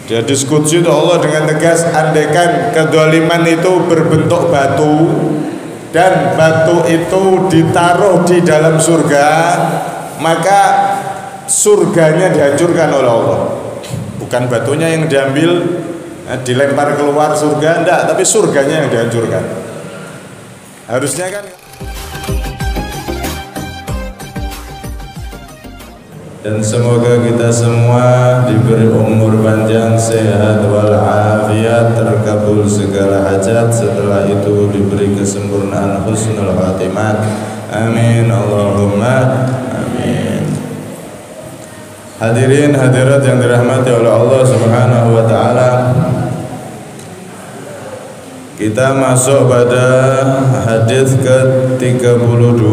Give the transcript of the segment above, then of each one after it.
Di hadis qudsi itu Allah dengan tegas, andaikan kedzaliman itu berbentuk batu dan batu itu ditaruh di dalam surga, maka surganya dihancurkan oleh Allah. Bukan batunya yang diambil dilempar keluar surga, enggak, tapi surganya yang dihancurkan. Harusnya kan. Dan semoga kita semua diberi umur panjang, sehat walafiat, terkabul segala hajat, setelah itu diberi kesempurnaan husnul khatimah. Amin Allahumma amin. Hadirin hadirat yang dirahmati oleh Allah Subhanahu wa taala, kita masuk pada hadis ke-32.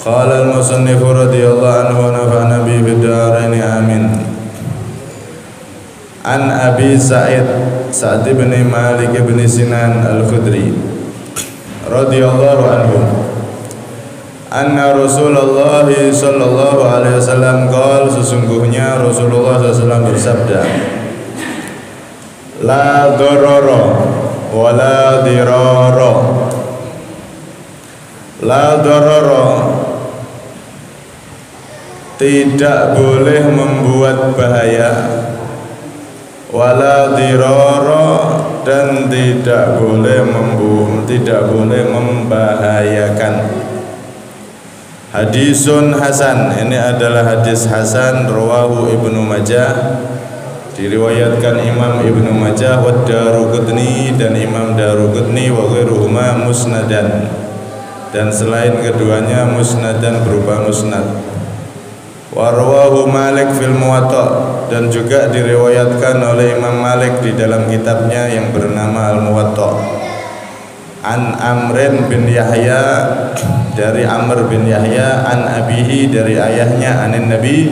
Qala al-musannif radhiyallahu anhu wa nafa'ana bi bid-dharain amin. An Abi Sa'id bin Malik bin Sinan al-Khudri radhiyallahu anhu anna Rasulullah sallallahu alaihi wasallam qala, sesungguhnya Rasulullah SAW bersabda, la darara wa la dirara. La darara, tidak boleh membuat bahaya, wala dirara, dan tidak boleh membahayakan. Hadisun hasan, ini adalah hadis hasan, rawahu Ibnu Majah, diriwayatkan Imam Ibnu Majah, wa Daruqutni, dan Imam Daruqutni, wa ghairuhuma musnadan, dan selain keduanya musnadan berupa musnad. Warwahu Malik fil Muwatta, dan juga diriwayatkan oleh Imam Malik di dalam kitabnya yang bernama Al-Muwatta. An Amrin bin Yahya, dari Amr bin Yahya, an abihi, dari ayahnya, anin Nabi,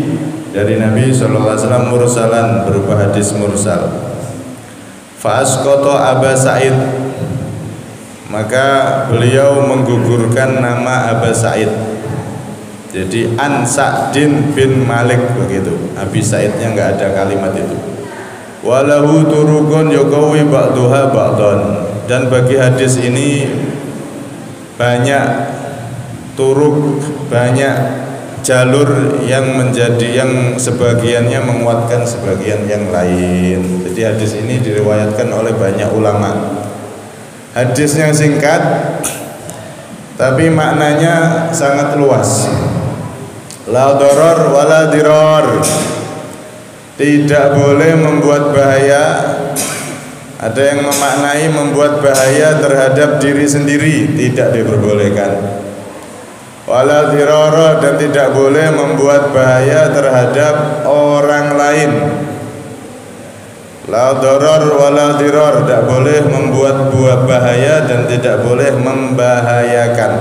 dari Nabi sallallahu alaihi wasallam, mursalan, berupa hadis mursal. Fa asqata Aba Sa'id, maka beliau menggugurkan nama Aba Sa'id. Jadi an Sa'din bin Malik, begitu. Abi Sa'idnya enggak ada kalimat itu. Walahu turukun yuqawi ba'duha ba'dan, dan bagi hadis ini banyak turuk, banyak jalur yang menjadi, yang sebagiannya menguatkan sebagian yang lain. Jadi hadis ini diriwayatkan oleh banyak ulama. Hadisnya singkat tapi maknanya sangat luas. La darar wala dirar, tidak boleh membuat bahaya. Ada yang memaknai membuat bahaya terhadap diri sendiri, tidak diperbolehkan. Wala dirara, dan tidak boleh membuat bahaya terhadap orang lain. La darar wala dirar, tidak boleh membuat buah bahaya dan tidak boleh membahayakan.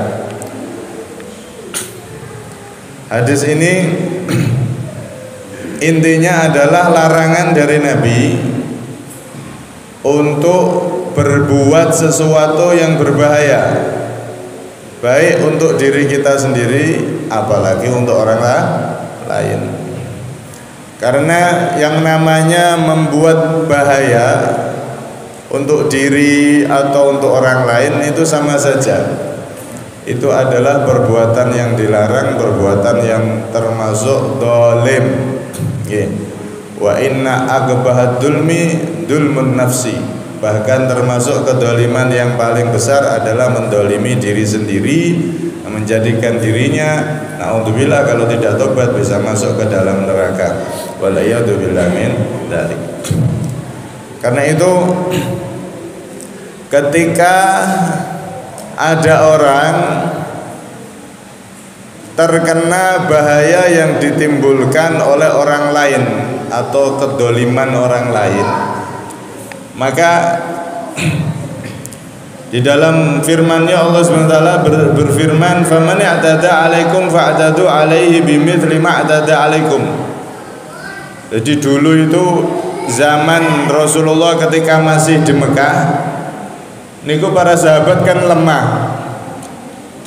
Hadis ini intinya adalah larangan dari Nabi untuk berbuat sesuatu yang berbahaya, baik untuk diri kita sendiri apalagi untuk orang lain. Karena yang namanya membuat bahaya untuk diri atau untuk orang lain itu sama saja. Itu adalah perbuatan yang dilarang, perbuatan yang termasuk dolim. Wa inna aqbahad dulmi dulmun nafsi, bahkan termasuk kedoliman yang paling besar adalah mendolimi diri sendiri, menjadikan dirinya, naudzubillah, kalau tidak tobat bisa masuk ke dalam neraka. Walayyadubillah min dzalik. Karena itu ketika ada orang terkena bahaya yang ditimbulkan oleh orang lain atau kedoliman orang lain, maka di dalam firman-Nya Allah SWT berfirman, "Faman i'tada 'alaikum fa'tadu 'alaihi bimithli ma 'atada 'alaikum." Jadi dulu itu zaman Rasulullah ketika masih di Mekah, niku para sahabat kan lemah.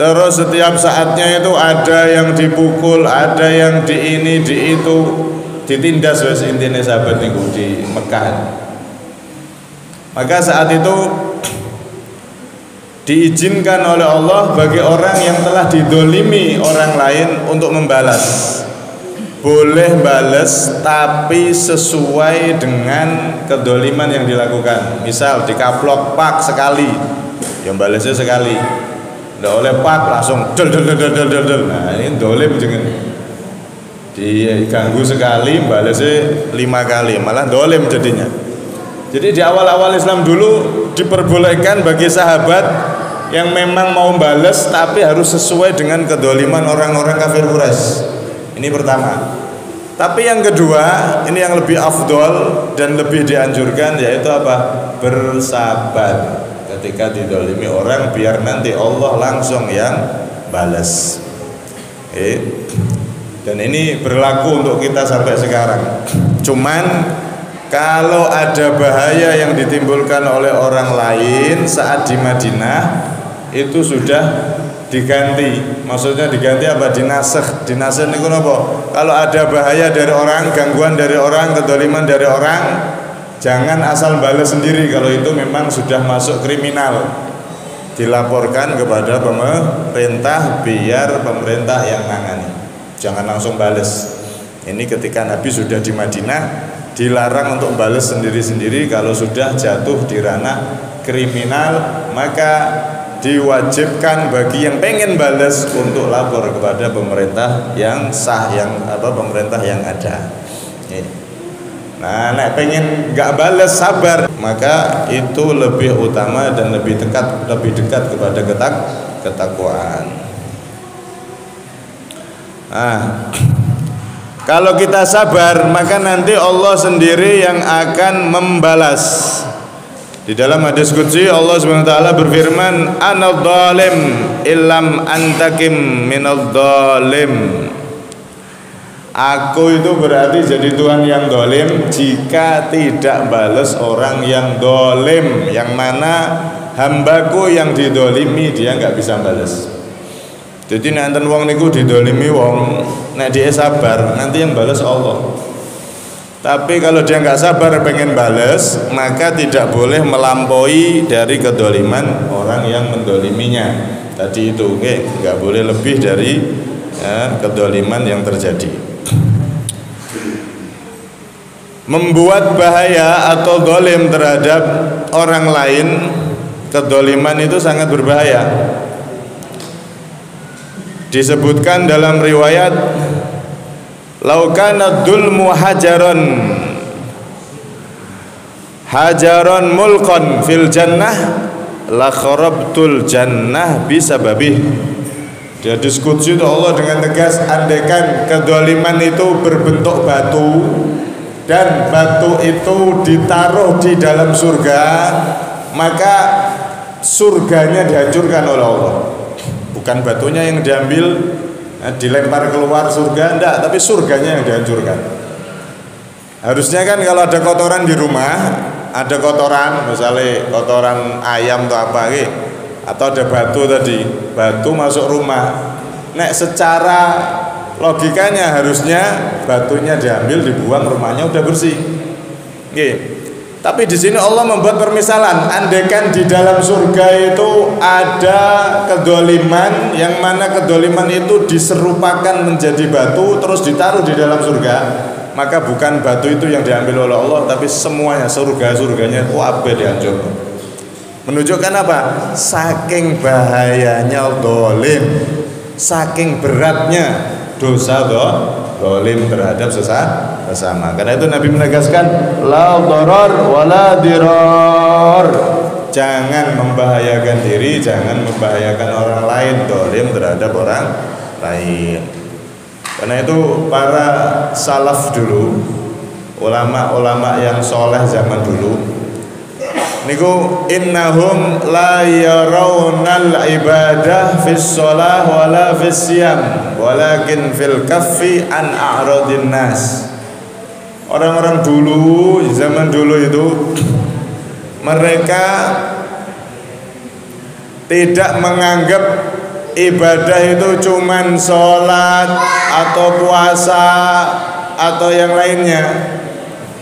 Terus setiap saatnya itu ada yang dipukul, ada yang di ini, di itu, ditindas wis intine sahabat niku di Mekah. Maka saat itu diizinkan oleh Allah bagi orang yang telah didolimi orang lain untuk membalas. Boleh balas tapi sesuai dengan kedoliman yang dilakukan. Misal dikaplok pak sekali, yang balasnya sekali. Nggak oleh pak langsung del. Nah ini dolim jangan. Diganggu sekali, balasnya 5 kali, malah dolim jadinya. Jadi di awal-awal Islam dulu diperbolehkan bagi sahabat yang memang mau balas tapi harus sesuai dengan kedoliman orang-orang kafir Quraisy. Ini pertama. Tapi yang kedua, ini yang lebih afdol dan lebih dianjurkan, yaitu apa? Bersabar ketika didolimi orang, biar nanti Allah langsung yang balas. Dan ini berlaku untuk kita sampai sekarang. Cuman kalau ada bahaya yang ditimbulkan oleh orang lain saat di Madinah, itu sudah diganti. Maksudnya diganti apa? Dinasakh. Dinasakh niku napa? Kalau ada bahaya dari orang, gangguan dari orang, kedoliman dari orang, jangan asal balas sendiri. Kalau itu memang sudah masuk kriminal, dilaporkan kepada pemerintah biar pemerintah yang nangani. Jangan langsung balas. Ini ketika Nabi sudah di Madinah, dilarang untuk balas sendiri-sendiri. Kalau sudah jatuh di ranah kriminal, maka diwajibkan bagi yang pengen balas untuk lapor kepada pemerintah yang sah, yang pemerintah yang ada. Nah, nek pengen nggak balas sabar, maka itu lebih utama dan lebih dekat kepada ketakwaan. Kalau kita sabar, maka nanti Allah sendiri yang akan membalas. Di dalam hadis qudsi Allah SWT berfirman, "Anadh-dhalim illam antakim minadh-dhalim." Aku itu berarti jadi Tuhan yang dolim jika tidak balas orang yang dolim, yang mana hambaku yang didolimi dia nggak bisa balas. Jadi nanti wong niku didolimi wong, nek dia sabar nanti yang balas Allah. Tapi kalau dia nggak sabar pengen balas, maka tidak boleh melampaui dari kedoliman orang yang mendoliminya. Tadi itu nggak boleh lebih dari kedoliman yang terjadi. Membuat bahaya atau dolim terhadap orang lain, kedoliman itu sangat berbahaya. Disebutkan dalam riwayat, "Lau kana dzulmu hajaron mulqan fil jannah la kharabtul jannah bisababih." Di hadis qudsi itu Allah dengan tegas, andaikan kedoliman itu berbentuk batu dan batu itu ditaruh di dalam surga, maka surganya dihancurkan oleh Allah. Bukan batunya yang diambil dilempar keluar surga, enggak, tapi surganya yang dihancurkan. Harusnya kan kalau ada kotoran di rumah, ada kotoran, misalnya kotoran ayam atau apa atau ada batu tadi, batu masuk rumah. Nek secara logikanya harusnya batunya diambil, dibuang, rumahnya udah bersih. Tapi di sini Allah membuat permisalan, andaikan di dalam surga itu ada kedoliman, yang mana kedoliman itu diserupakan menjadi batu terus ditaruh di dalam surga, maka bukan batu itu yang diambil oleh Allah, tapi semuanya, surganya kabeh dihancurkan. Menunjukkan apa? Saking bahayanya dolim, saking beratnya dosa dolim terhadap sesama. Karena itu Nabi menegaskan, la darar wala dirar. Jangan membahayakan diri, jangan membahayakan orang lain, dolim terhadap orang lain. Karena itu para salaf dulu, ulama-ulama yang soleh zaman dulu, niku innahum la yarawnal ibadah fis shalah wala fis siyam walakin fil kaffi an a'radin nas. Orang-orang dulu, zaman dulu itu mereka tidak menganggap ibadah itu cuman sholat atau puasa atau yang lainnya,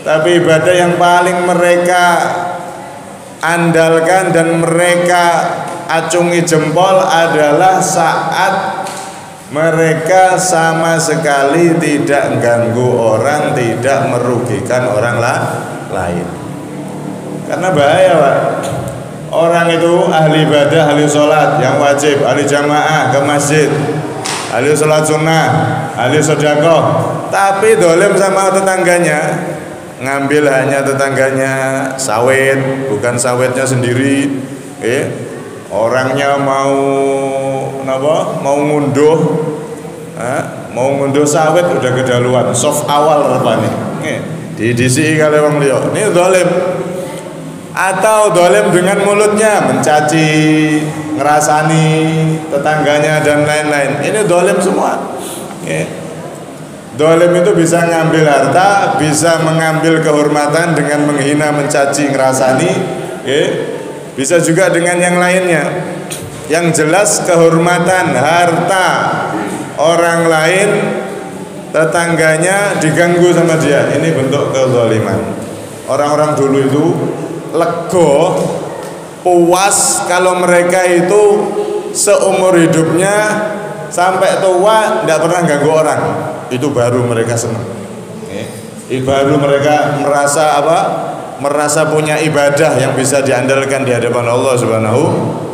tapi ibadah yang paling mereka andalkan dan mereka acungi jempol adalah saat mereka sama sekali tidak mengganggu orang, tidak merugikan orang lain. Karena bahaya, Pak. Orang itu ahli ibadah, ahli sholat yang wajib, ahli jamaah ke masjid, ahli sholat sunnah, ahli sedekah, tapi dolim sama tetangganya, ngambil hanya tetangganya sawit, bukan sawitnya sendiri. Orangnya mau ngunduh, mau ngunduh sawit udah kedaluan, soft awal rupanya. Didisi kali wong liya. Ini dolim. Atau dolim dengan mulutnya, mencaci, ngerasani tetangganya dan lain-lain. Ini dolim semua. Dolim itu bisa ngambil harta, bisa mengambil kehormatan dengan menghina, mencaci, ngerasani. Bisa juga dengan yang lainnya. Yang jelas kehormatan, harta orang lain, tetangganya diganggu sama dia. Ini bentuk kezaliman. Orang-orang dulu itu lego, puas kalau mereka itu seumur hidupnya sampai tua tidak pernah ganggu orang. Itu baru mereka senang. Baru mereka merasa punya ibadah yang bisa diandalkan di hadapan Allah Subhanahu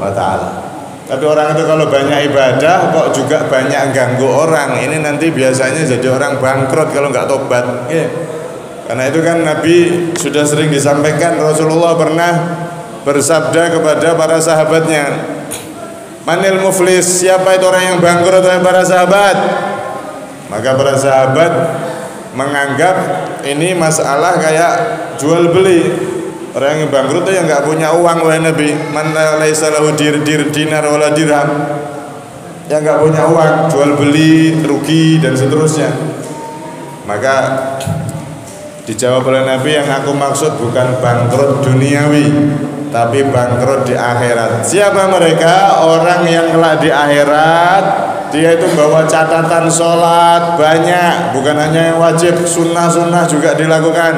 wa taala. Tapi orang itu kalau banyak ibadah kok juga banyak ganggu orang, ini nanti biasanya jadi orang bangkrut kalau nggak tobat. Karena itu kan Nabi sudah sering disampaikan, Rasulullah pernah bersabda kepada para sahabatnya, Manil muflis, siapa itu orang yang bangkrut oleh para sahabat? Maka para sahabat menganggap ini masalah kayak jual beli. Orang yang bangkrut itu yang nggak punya uang, wahai Nabi. Man laisa lahu dinar wala dirham, yang nggak punya uang, jual beli, rugi dan seterusnya. Maka dijawab oleh Nabi, yang aku maksud bukan bangkrut duniawi, tapi bangkrut di akhirat. Siapa mereka? Orang yang kelak di akhirat dia itu bawa catatan sholat banyak, bukan hanya yang wajib, sunnah-sunnah juga dilakukan.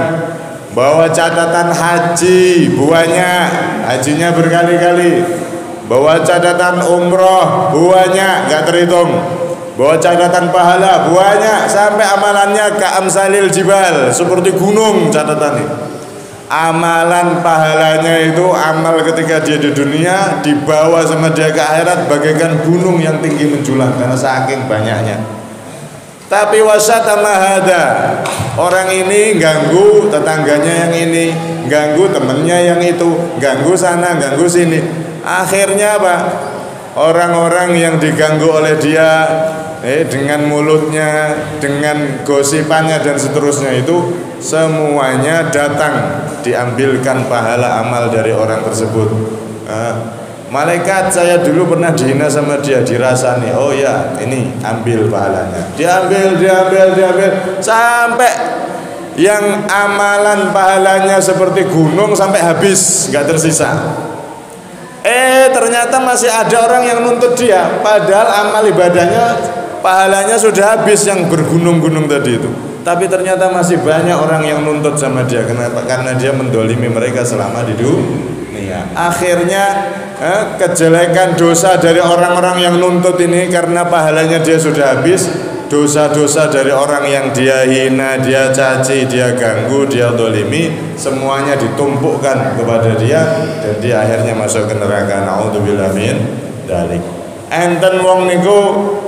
Bawa catatan haji banyak, hajinya berkali-kali. Bawa catatan umroh banyak, gak terhitung. Bawa catatan pahala banyak, sampai amalannya ka'amsalil jibal, seperti gunung catatannya. Amalan pahalanya itu amal ketika dia di dunia dibawa sama dia ke akhirat bagaikan gunung yang tinggi menjulang karena saking banyaknya. Tapi wasatama hada, orang ini ganggu tetangganya yang ini, ganggu temennya yang itu, ganggu sana, ganggu sini. Akhirnya apa? Orang-orang yang diganggu oleh dia dengan mulutnya, dengan gosipannya dan seterusnya itu semuanya datang diambilkan pahala amal dari orang tersebut. Malaikat saya dulu pernah dihina sama dia, dirasani. Oh ya, ini ambil pahalanya. Diambil sampai yang amalan pahalanya seperti gunung sampai habis, nggak tersisa. Ternyata masih ada orang yang nuntut dia, padahal amal ibadahnya pahalanya sudah habis yang bergunung-gunung tadi itu. Tapi ternyata masih banyak orang yang nuntut sama dia. Kenapa? Karena dia mendolimi mereka selama di dunia. Akhirnya kejelekan dosa dari orang-orang yang nuntut ini karena pahalanya dia sudah habis. Dosa-dosa dari orang yang dia hina, dia caci, dia ganggu, dia dolimi, semuanya ditumpukkan kepada dia dan dia akhirnya masuk ke neraka. Naudzubillah min dzalik. Enten wong niku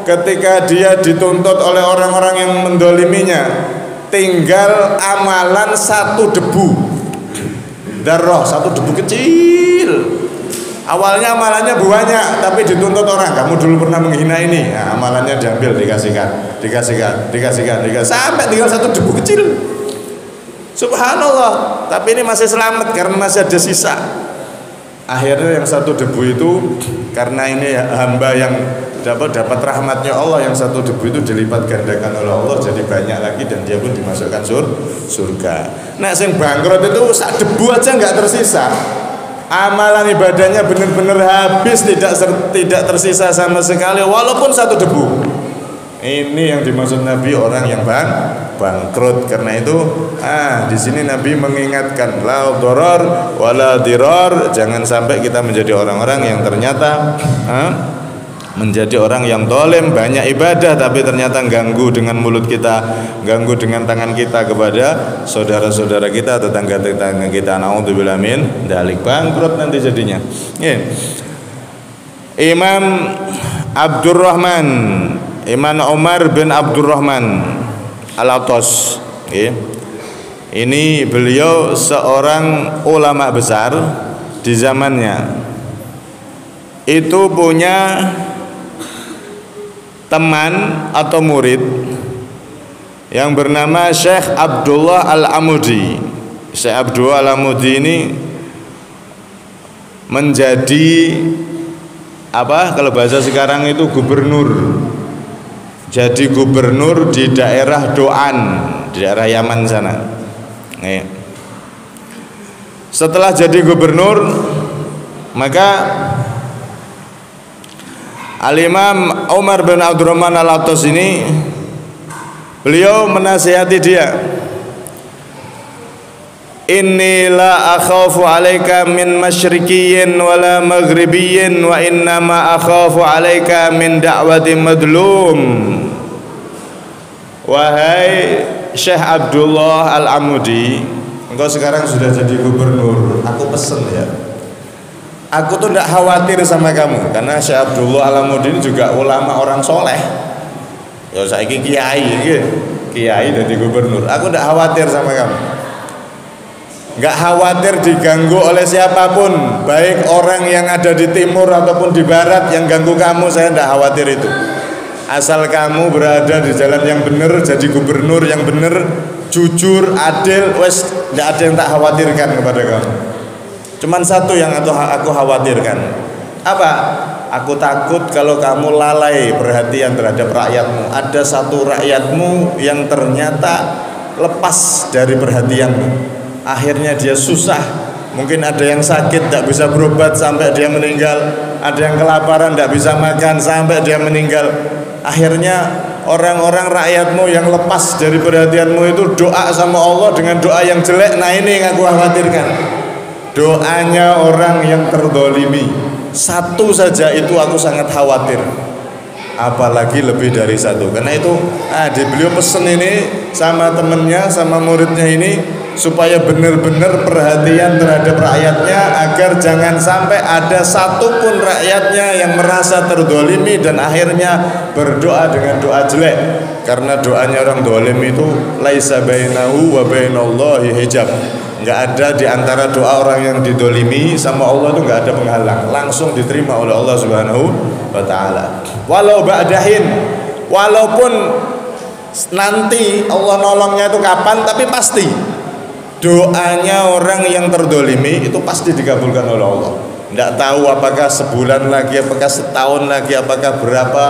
ketika dia dituntut oleh orang-orang yang mendoliminya, tinggal amalan satu debu darah, satu debu kecil. Awalnya amalannya banyak, tapi dituntut orang. Kamu dulu pernah menghina ini, nah, amalannya diambil, dikasihkan, sampai tinggal satu debu kecil. Subhanallah. Tapi ini masih selamat karena masih ada sisa. Akhirnya yang satu debu itu, karena ini hamba yang dapat rahmatnya Allah, yang satu debu itu dilipat gandakan oleh Allah jadi banyak lagi dan dia pun dimasukkan surga. Nah, yang bangkrut itu sak debu aja nggak tersisa. Amalan ibadahnya benar-benar habis, tidak tersisa sama sekali walaupun satu debu. Ini yang dimaksud Nabi orang yang bangkrut. Karena itu di sini Nabi mengingatkan la dharar wala dirar, jangan sampai kita menjadi orang-orang yang ternyata menjadi orang yang dolim, banyak ibadah tapi ternyata ganggu dengan mulut kita, ganggu dengan tangan kita kepada saudara-saudara kita, tetangga-tetangga kita. Naudzubillah min dzalik, bangkrut nanti jadinya. Imam Abdurrahman Imam Umar bin Abdurrahman Al-Atas, ini beliau seorang ulama besar di zamannya. Itu punya teman atau murid yang bernama Syekh Abdullah Al-Amudi. Syekh Abdullah Al-Amudi ini menjadi kalau bahasa sekarang itu gubernur. Jadi gubernur di daerah Doan, di daerah Yaman sana. Setelah jadi gubernur, maka Al-Imam Umar bin Abdurrahman Al-Atas ini, beliau menasihati dia, inni la akhafu alaika min masyrikiyin wala maghribiyin wa innama akhafu alaika min da'wati madlum. Wahai Syekh Abdullah Al-Amudi, engkau sekarang sudah jadi gubernur, aku pesen ya, aku tuh tidak khawatir sama kamu. Karena Syekh Abdullah Al-Amudi ini juga ulama orang soleh. Ya saya kiai jadi gubernur, aku tidak khawatir sama kamu. Nggak khawatir diganggu oleh siapapun, baik orang yang ada di timur ataupun di barat yang ganggu kamu, saya nggak khawatir itu. Asal kamu berada di jalan yang benar, jadi gubernur yang benar, jujur, adil, wes nggak ada yang tak khawatirkan kepada kamu. Cuman satu yang aku khawatirkan, apa? Aku takut kalau kamu lalai perhatian terhadap rakyatmu. Ada satu rakyatmu yang ternyata lepas dari perhatianmu, akhirnya dia susah, mungkin ada yang sakit tidak bisa berobat sampai dia meninggal, ada yang kelaparan tidak bisa makan sampai dia meninggal. Akhirnya orang-orang rakyatmu yang lepas dari perhatianmu itu doa sama Allah dengan doa yang jelek. Nah ini yang aku khawatirkan, doanya orang yang terdolimi. Satu saja itu aku sangat khawatir, apalagi lebih dari satu. Karena itu beliau pesen ini sama temennya, sama muridnya ini, supaya benar-benar perhatian terhadap rakyatnya, agar jangan sampai ada satupun rakyatnya yang merasa terdolimi dan akhirnya berdoa dengan doa jelek. Karena doanya orang dolim itu laisa bainahu wa bainallahi hijab, nggak ada di antara doa orang yang didolimi sama Allah itu nggak ada penghalang, langsung diterima oleh Allah Subhanahu wa Ta'ala. Walau ba'dahin, walaupun nanti Allah nolongnya itu kapan, tapi pasti doanya orang yang terdolimi itu pasti dikabulkan oleh Allah. Tidak tahu apakah sebulan lagi, apakah setahun lagi, apakah berapa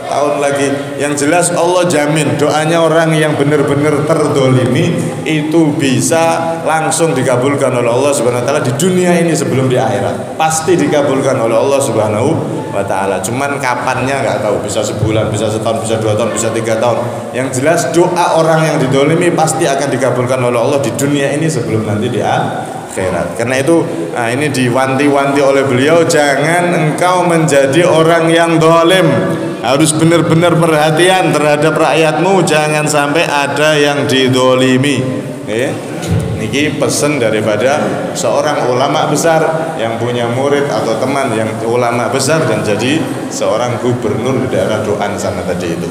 tahun lagi. Yang jelas Allah jamin doanya orang yang benar-benar terdolimi itu bisa langsung dikabulkan oleh Allah Subhanahu wa Ta'ala di dunia ini sebelum di akhirat. Pasti dikabulkan oleh Allah Subhanahu wa Ta'ala. Cuman kapannya nggak tahu, bisa sebulan, bisa setahun, bisa 2 tahun, bisa 3 tahun. Yang jelas doa orang yang didolimi pasti akan dikabulkan oleh Allah di dunia ini sebelum nanti di akhirat. Karena itu ini diwanti-wanti oleh beliau, jangan engkau menjadi orang yang dolim, harus benar-benar perhatian terhadap rakyatmu, jangan sampai ada yang didolimi. Niki pesan daripada seorang ulama besar yang punya murid atau teman yang ulama besar dan jadi seorang gubernur di daerah Doan sana tadi itu.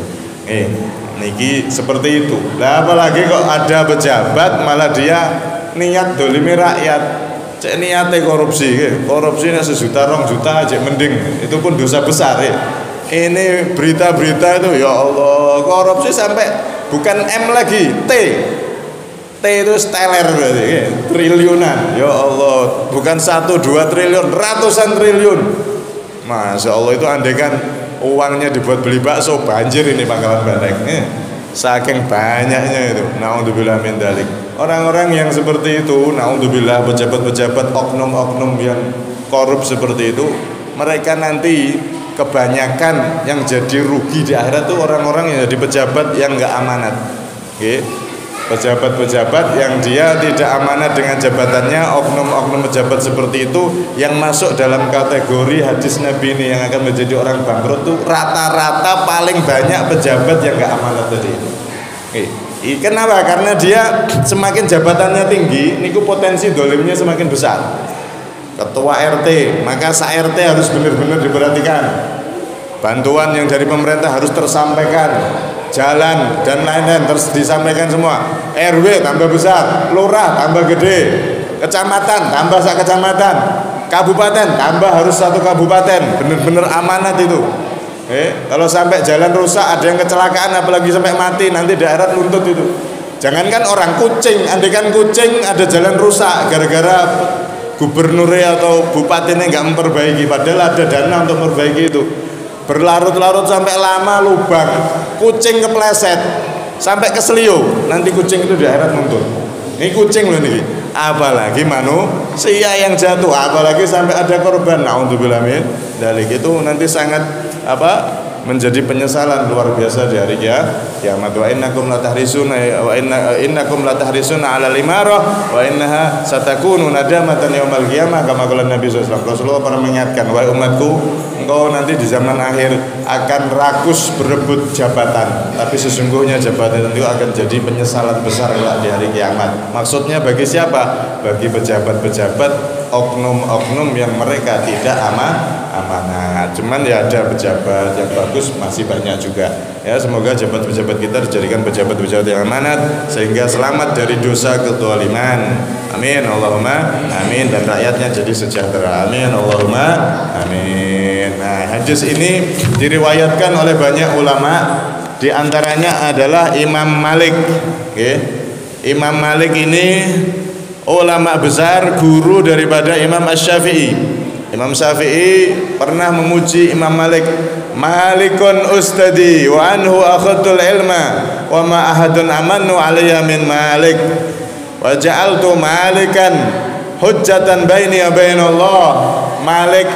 Niki seperti itu. Nah, apalagi kok ada pejabat malah dia niat dolimi rakyat, cek niatnya korupsi, korupsinya 1 juta 2 juta aja mending, itu pun dosa besar ya. Ini berita-berita itu ya Allah, korupsi sampai bukan M lagi, T itu steler berarti, triliunan, ya Allah, bukan 1-2 triliun, ratusan triliun. Masya Allah, itu andaikan uangnya dibuat beli bakso, banjir ini Pangkalan Banteng. Saking banyaknya itu, naudzubillah min dzalik. Orang-orang yang seperti itu, naudzubillah, pejabat-pejabat, oknum-oknum yang korup seperti itu, mereka nanti kebanyakan yang jadi rugi di akhirat tuh orang-orang yang jadi pejabat yang nggak amanat. Oke. Pejabat-pejabat yang dia tidak amanat dengan jabatannya, oknum-oknum pejabat seperti itu yang masuk dalam kategori hadis Nabi ini yang akan menjadi orang bangkrut tuh rata-rata paling banyak pejabat yang nggak amanat tadi. Oke. Kenapa? Karena dia semakin jabatannya tinggi, niku potensi dolimnya semakin besar. Ketua RT, maka sa-RT harus benar-benar diperhatikan. Bantuan yang dari pemerintah harus tersampaikan. Jalan dan lain-lain terus disampaikan semua. RW tambah besar, lurah tambah gede, kecamatan tambah sak kecamatan, kabupaten tambah harus satu kabupaten. Benar-benar amanat itu. Kalau sampai jalan rusak, ada yang kecelakaan, apalagi sampai mati, nanti daerah nuntut itu. Jangankan orang, kucing, andaikan kucing ada jalan rusak gara-gara gubernurnya atau bupatinya nggak memperbaiki, padahal ada dana untuk memperbaiki itu. Berlarut-larut sampai lama lubang, kucing kepleset sampai keselio, nanti kucing itu di akhirat nuntut. Ini kucing loh nih, apalagi manusia yang jatuh, apalagi sampai ada korban. Naudzubillah min dzalik, itu nanti sangat menjadi penyesalan luar biasa di hari kiamat. Wa innakum latahrisuna wa innakum latahrisuna 'ala al-imarah wa innaha satakunu nadamatan yaumal qiyamah kama qala Nabi sallallahu alaihi wasallam. Rasulullah pernah mengingatkan, wahai umatku, engkau nanti di zaman akhir akan rakus berebut jabatan, tapi sesungguhnya jabatan itu akan jadi penyesalan besar di hari kiamat. Maksudnya bagi siapa? Bagi pejabat-pejabat, oknum-oknum yang mereka tidak amanat. Cuman ya ada pejabat yang bagus masih banyak juga. Ya, semoga pejabat-pejabat kita dijadikan pejabat-pejabat yang amanat sehingga selamat dari dosa kezaliman. Amin Allahumma amin, dan rakyatnya jadi sejahtera. Amin Allahumma amin. Nah, hadis ini diriwayatkan oleh banyak ulama, di antaranya adalah Imam Malik. Oke. Imam Malik ini ulama besar, guru daripada Imam Asy-Syafi'i. Imam Syafi'i pernah memuji Imam Malik, Malikun ustadi wa anhu akhadul ilma wa ma ahadun amannu alayya min Malik wa ja'altu Malikan hujjatan baini wa bainallah.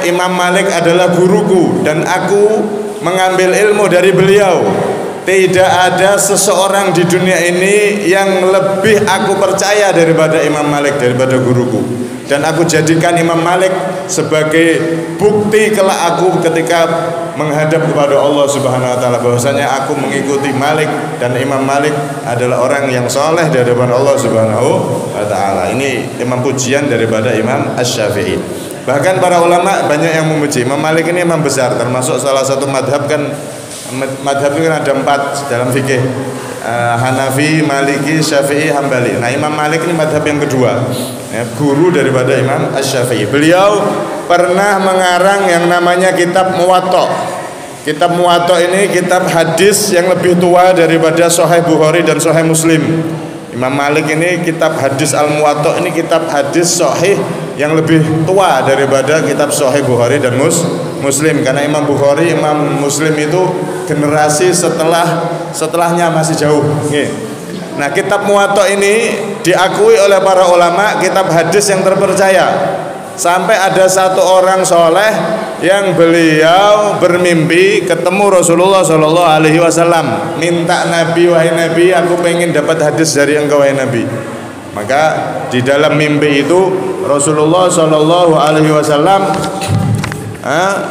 Imam Malik adalah guruku dan aku mengambil ilmu dari beliau. Tidak ada seseorang di dunia ini yang lebih aku percaya daripada Imam Malik, daripada guruku. Dan aku jadikan Imam Malik sebagai bukti kelak aku ketika menghadap kepada Allah Subhanahu wa taala, bahwasanya aku mengikuti Malik dan Imam Malik adalah orang yang soleh di hadapan Allah Subhanahu wa taala. Ini imam pujian daripada Imam Asy-Syafi'i. Bahkan para ulama banyak yang memuji Imam Malik ini imam besar, termasuk salah satu madhab kan. Madhab itu kan ada 4 dalam fikih, Hanafi, Maliki, Syafi'i, Hambali. Nah, Imam Malik ini madhab yang kedua, ya, guru daripada Imam Asy-Syafi'i. Beliau pernah mengarang yang namanya kitab Muwatta. Kitab Muwatta ini kitab hadis yang lebih tua daripada Sahih Bukhari dan Sahih Muslim. Imam Malik ini kitab hadis Al-Muwatta ini kitab hadis sahih yang lebih tua daripada kitab Sahih Bukhari dan Muslim, karena Imam Bukhari, Imam Muslim itu generasi setelahnya masih jauh. Nah, kitab Muwatta ini diakui oleh para ulama kitab hadis yang terpercaya. Sampai ada satu orang soleh yang beliau bermimpi ketemu Rasulullah Shallallahu Alaihi Wasallam, minta Nabi, wahai Nabi, aku pengen dapat hadis dari engkau wahai Nabi. Maka di dalam mimpi itu Rasulullah Shallallahu Alaihi Wasallam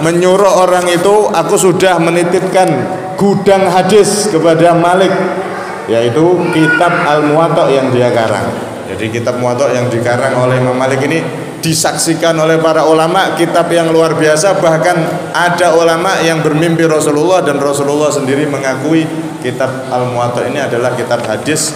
menyuruh orang itu, aku sudah menitipkan gudang hadis kepada Malik, yaitu kitab Al-Muwatta yang dia karang. Jadi kitab Muwatta yang dikarang oleh Imam Malik ini disaksikan oleh para ulama kitab yang luar biasa. Bahkan ada ulama yang bermimpi Rasulullah dan Rasulullah sendiri mengakui kitab Al-Muwatta ini adalah kitab hadis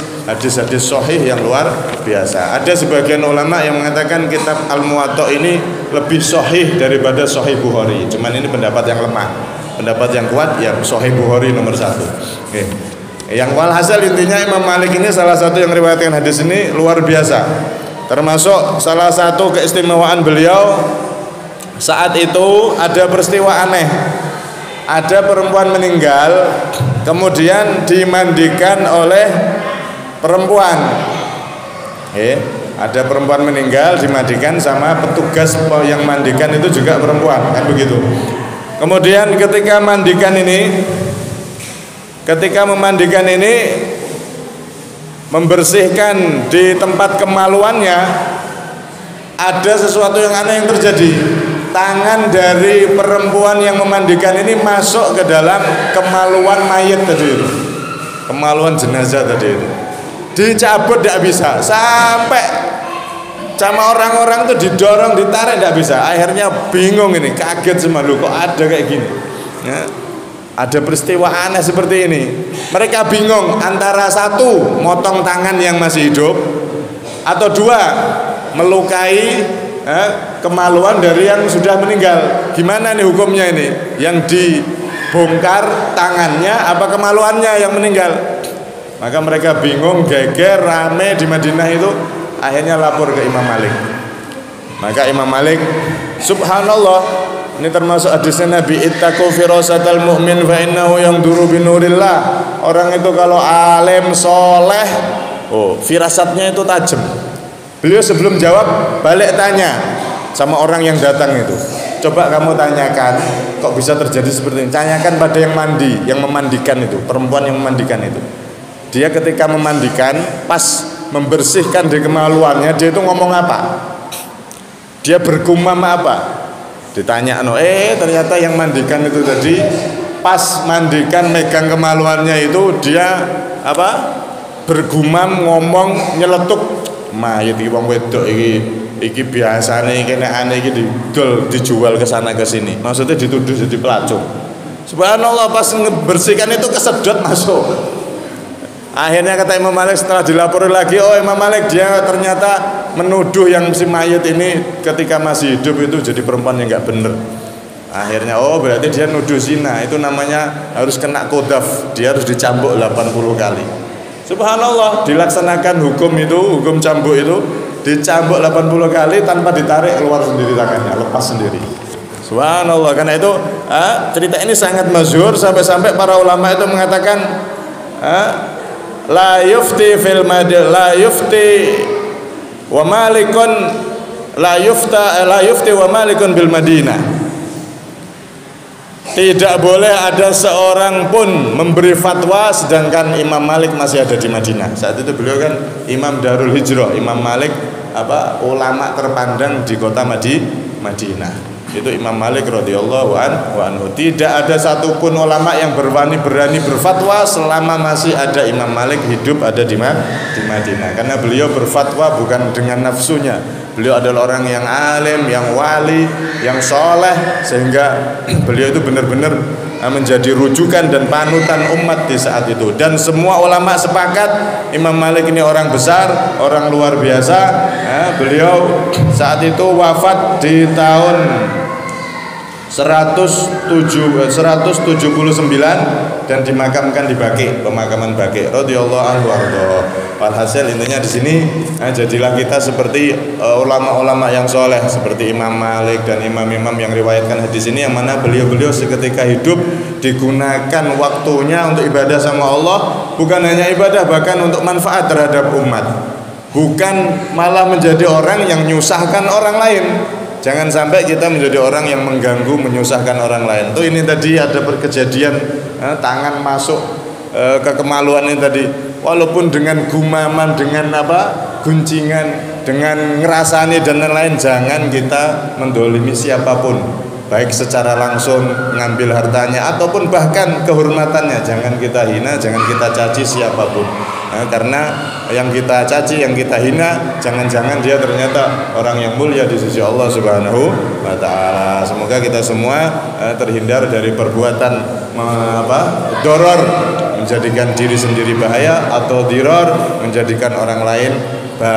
sahih yang luar biasa. Ada sebagian ulama yang mengatakan kitab Al-Muwatta ini lebih sahih daripada Sahih Bukhari. Cuman ini pendapat yang lemah. Pendapat yang kuat ya Sahih Bukhari nomor 1. Oke. Yang walhasil intinya Imam Malik ini salah satu yang meriwayatkan hadis ini luar biasa. Termasuk salah satu keistimewaan beliau, saat itu ada peristiwa aneh. Ada perempuan meninggal, kemudian dimandikan oleh perempuan. Ada perempuan meninggal dimandikan sama petugas yang mandikan itu juga perempuan, kan begitu. Kemudian ketika memandikan ini membersihkan di tempat kemaluannya, ada sesuatu yang aneh yang terjadi. Tangan dari perempuan yang memandikan ini masuk ke dalam kemaluan mayat tadi itu, kemaluan jenazah tadi itu, dicabut tidak bisa, sampai sama orang-orang itu didorong, ditarik tidak bisa. Akhirnya bingung ini, kaget semua, loh kok ada kayak gini ya, ada peristiwa aneh seperti ini. Mereka bingung antara satu, motong tangan yang masih hidup, atau dua, melukai kemaluan dari yang sudah meninggal. Gimana nih hukumnya ini? Yang dibongkar tangannya apa kemaluannya yang meninggal? Maka mereka bingung, geger, rame di Madinah itu. Akhirnya lapor ke Imam Malik. Maka Imam Malik, subhanallah, ini termasuk hadisnya Nabi, ittaqu firasatal mu'min fa innahu yanzuru binurillah. Orang itu kalau alim soleh, firasatnya itu tajam. Beliau sebelum jawab balik tanya sama orang yang datang itu, coba kamu tanyakan kok bisa terjadi seperti ini. Tanyakan pada yang memandikan itu, perempuan yang memandikan itu. Dia ketika memandikan, pas membersihkan di kemaluannya, dia itu ngomong apa? Dia bergumam apa? Ditanya, ternyata yang mandikan itu tadi pas mandikan megang kemaluannya itu dia apa? Bergumam, ngomong, nyeletuk. Mayat iki wong wedok iki biasane kene aneh iki dijual ke sana ke sini. Maksudnya dituduh jadi pelacur. Subhanallah, pas ngebersihkan itu kesedot masuk. Akhirnya kata Imam Malik setelah dilapori lagi, Imam Malik dia ternyata menuduh yang si mayat ini ketika masih hidup itu jadi perempuan yang enggak bener. Akhirnya berarti dia nuduh zina. Itu namanya harus kena kodaf. Dia harus dicambuk 80 kali. Subhanallah, dilaksanakan hukum cambuk itu, dicambuk 80 kali tanpa ditarik keluar sendiri tangannya, lepas sendiri. Subhanallah, karena itu cerita ini sangat masyhur sampai-sampai para ulama itu mengatakan la yufti fil madinah, la yufti wa malikun la yufti wa malikun bil Madinah. Tidak boleh ada seorang pun memberi fatwa sedangkan Imam Malik masih ada di Madinah. Saat itu beliau kan Imam Darul Hijrah, Imam Malik ulama terpandang di kota Madinah. Itu Imam Malik radhiyallahu anhu. Tidak ada satupun ulama yang berani berfatwa selama masih ada Imam Malik hidup ada di Madinah. Karena beliau berfatwa bukan dengan nafsunya. Beliau adalah orang yang alim, yang wali, yang soleh, sehingga beliau itu benar-benar menjadi rujukan dan panutan umat di saat itu. Dan semua ulama sepakat Imam Malik ini orang besar, orang luar biasa. Beliau saat itu wafat di tahun 179 dan dimakamkan di Baqi, pemakaman Baqi radhiyallahu anhu. Walhasil intinya di sini jadilah kita seperti ulama-ulama yang soleh seperti Imam Malik dan imam-imam yang riwayatkan hadis ini, yang mana beliau-beliau seketika hidup digunakan waktunya untuk ibadah sama Allah, bukan hanya ibadah, bahkan untuk manfaat terhadap umat, bukan malah menjadi orang yang menyusahkan orang lain. Jangan sampai kita menjadi orang yang mengganggu, menyusahkan orang lain. Tuh ini tadi ada kejadian tangan masuk ke kemaluan ini tadi. Walaupun dengan gumaman, dengan guncingan, dengan ngerasani dan lain-lain, jangan kita mendolimi siapapun, baik secara langsung ngambil hartanya ataupun bahkan kehormatannya. Jangan kita hina, jangan kita caci siapapun. Karena yang kita caci, yang kita hina, jangan-jangan dia ternyata orang yang mulia di sisi Allah Subhanahu wa Ta'ala. Semoga kita semua terhindar dari perbuatan doror, menjadikan diri sendiri bahaya, atau diror, menjadikan orang lain bahaya.